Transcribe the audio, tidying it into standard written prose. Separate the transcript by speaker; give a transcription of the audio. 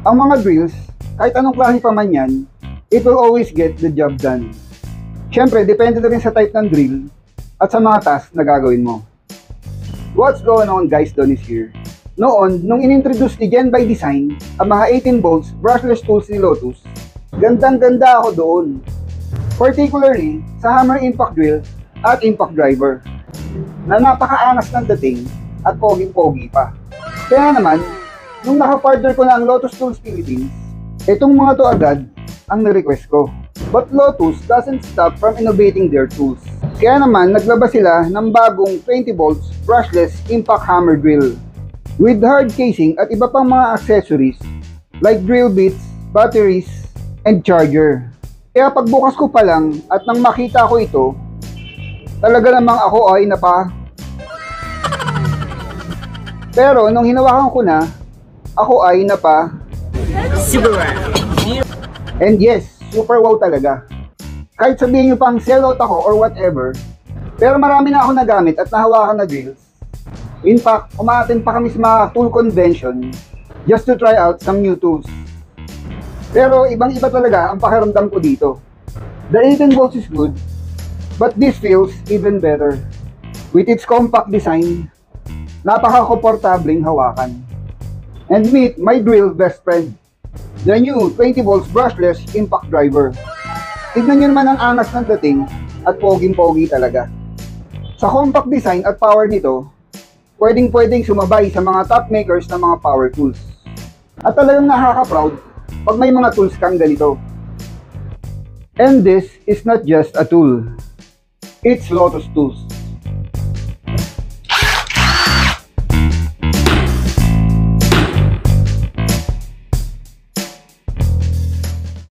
Speaker 1: Ang mga drills, kahit anong klase pa man yan, it will always get the job done. Siyempre, depende na rin sa type ng drill at sa mga task na gagawin mo. What's going on guys, Don is here. Noon, nung inintroduce ni Gen by Design ang mga 18 volts brushless tools ni Lotus, gandang-ganda ako doon. Particularly sa hammer impact drill at impact driver, na napakaangas ng dating at poging-pogi pa. Kaya naman, nung nakapartner ko na ang Lotus Tools Philippines, itong mga to agad ang na-request ko. But Lotus doesn't stop from innovating their tools. Kaya naman, naglabas sila ng bagong 20 volts brushless impact hammer drill with hard casing at iba pang mga accessories like drill bits, batteries, and charger. Kaya pagbukas ko pa lang at nang makita ko ito, talaga namang ako ay Pero nung hinawakan ko na, ako ay
Speaker 2: Super wow.
Speaker 1: And yes, super wow talaga. Kahit sabihin nyo pang sellout ako or whatever, pero marami na ako nagamit at nahawakan na drills. In fact, umaattend pa kami sa mga tool convention just to try out some new tools. Pero ibang-iba talaga ang pakiramdam ko dito. The 18 volts is good, but this feels even better. With its compact design, napaka-komportabling hawakan. And meet my drill best friend, the new 20 volts brushless impact driver. Tignan nyo naman ang angas ng dating at poging-pogi talaga. Sa compact design at power nito, pwedeng sumabay sa mga top makers ng mga power tools. At talagang nakaka-proud pag may mga tools kang ganito. And this is not just a tool. It's Lotus Tools.